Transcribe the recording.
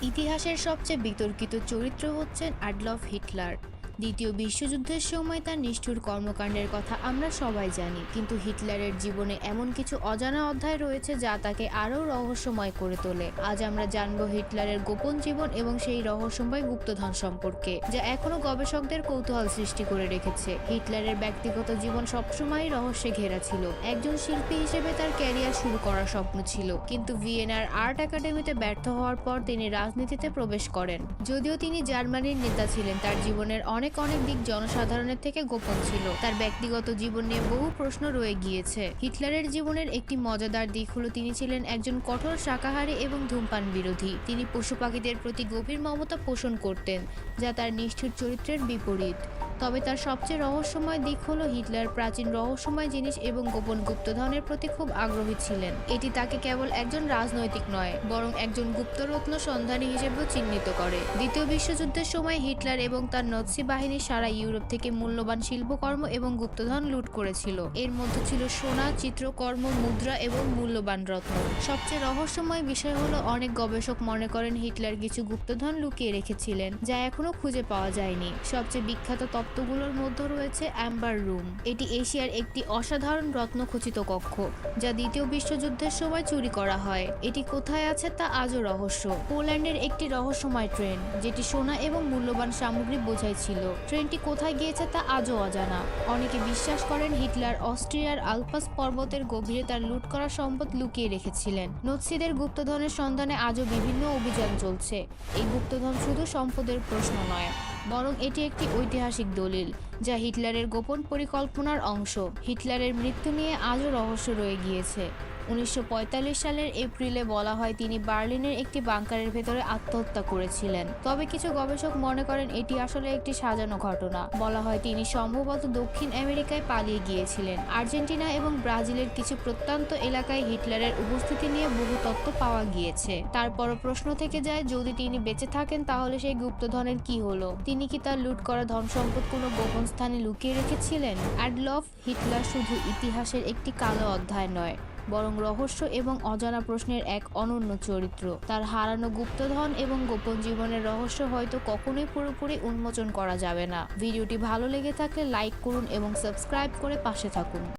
ইতিহাসের সবচেয়ে বিতর্কিত চরিত্র হচ্ছেন অ্যাডলফ হিটলার। দ্বিতীয় বিশ্বযুদ্ধের সময় তার নিষ্ঠুর কর্মকাণ্ডের কথা আমরা সবাই জানি, কিন্তু হিটলারের জীবনে এমন কিছু অজানা অধ্যায় রয়েছে যা তাকে আরও রহস্যময় করে তোলে। আজ আমরা জানব হিটলারের গোপন জীবন এবং সেই রহস্যময় গুপ্তধন সম্পর্কে, যা এখনো গবেষকদের কৌতূহল সৃষ্টি করে রেখেছে। হিটলারের ব্যক্তিগত জীবন সবসময়ই রহস্যে ঘেরা ছিল। একজন শিল্পী হিসেবে তার ক্যারিয়ার শুরু করার স্বপ্ন ছিল, কিন্তু ভিয়েনার আর্ট একাডেমিতে ব্যর্থ হওয়ার পর তিনি রাজনীতিতে প্রবেশ করেন। যদিও তিনি জার্মানির নেতা ছিলেন, তার জীবনের অনেক দিক জনসাধারণের থেকে গোপন ছিল। তার ব্যক্তিগত জীবন নিয়ে বহু প্রশ্ন রয়ে গিয়েছে। হিটলারের জীবনের একটি মজাদার দিক হলো তিনি ছিলেন একজন কঠোর শাকাহারী এবং ধূমপান বিরোধী। তিনি পশু পাখিদের প্রতি গভীর মমতা পোষণ করতেন, যা তার নিষ্ঠুর চরিত্রের বিপরীত। তবে তার সবচেয়ে রহস্যময় দিক হলো হিটলার প্রাচীন রহস্যময় জিনিস এবং গোপন গুপ্তধনের প্রতি খুব আগ্রহী ছিলেন। এটি তাকে কেবল একজন রাজনৈতিক নয়, বরং একজন গুপ্তরত্ন সন্ধানী হিসেবেও চিহ্নিত করে। দ্বিতীয় বিশ্বযুদ্ধের সময় হিটলার এবং তার নাৎসি বাহিনী সারা ইউরোপ থেকে মূল্যবান শিল্পকর্ম এবং গুপ্তধন লুট করেছিল। এর মধ্যে ছিল সোনা, চিত্রকর্ম, মুদ্রা এবং মূল্যবান রত্ন। সবচেয়ে রহস্যময় বিষয় হলো অনেক গবেষক মনে করেন হিটলার কিছু গুপ্তধন লুকিয়ে রেখেছিলেন, যা এখনো খুঁজে পাওয়া যায়নি। সবচেয়ে বিখ্যাত তত্ত্বগুলোর মধ্যে রয়েছে অ্যাম্বার রুম। এটি এশিয়ার একটি অসাধারণ রত্নখচিত কক্ষ, যা দ্বিতীয় বিশ্বযুদ্ধের সময় চুরি করা হয়। এটি কোথায় আছে তা আজও রহস্য। পোল্যান্ডের একটি রহস্যময় ট্রেন, যেটি সোনা এবং মূল্যবান সামগ্রী বোঝাই ছিল। ট্রেনটি কোথায় গিয়েছে তা আজও অজানা। অনেকে বিশ্বাস করেন হিটলার অস্ট্রিয়ার আলপাস পর্বতের গভীরে তার লুট করা সম্পদ লুকিয়ে রেখেছিলেন। নাৎসিদের গুপ্তধনের সন্ধানে আজও বিভিন্ন অভিযান চলছে। এই গুপ্তধন শুধু সম্পদের প্রশ্ন নয়, বরং এটি একটি ঐতিহাসিক দলিল, যা হিটলারের গোপন পরিকল্পনার অংশ। হিটলারের মৃত্যু নিয়ে আজও রহস্য রয়ে গিয়েছে। 1945 সালের এপ্রিলে বলা হয় তিনি বার্লিনের একটি বাংকারের ভেতরে আত্মহত্যা করেছিলেন। তবে কিছু গবেষক মনে করেন এটি আসলে একটি সাজানো ঘটনা। বলা হয় তিনি সম্ভবত দক্ষিণ আমেরিকায় পালিয়ে গিয়েছিলেন। আর্জেন্টিনা এবং ব্রাজিলের কিছু প্রত্যন্ত এলাকায় হিটলারের উপস্থিতি নিয়ে বহু তথ্য পাওয়া গিয়েছে। তারপরও প্রশ্ন থেকে যায়, যদি তিনি বেঁচে থাকেন তাহলে সেই গুপ্তধনের কি হলো? তিনি কি তার লুট করা ধন সম্পদ কোনো গোপন স্থানে লুকিয়ে রেখেছিলেন? অ্যাডলফ হিটলার শুধু ইতিহাসের একটি কালো অধ্যায় নয়, বরং রহস্য এবং অজানা প্রশ্নের এক অনন্য চরিত্র। তার হারানো গুপ্তধন এবং গোপন জীবনের রহস্য হয়তো কখনোই পুরোপুরি উন্মোচন করা যাবে না। ভিডিওটি ভালো লেগে থাকলে লাইক করুন এবং সাবস্ক্রাইব করে পাশে থাকুন।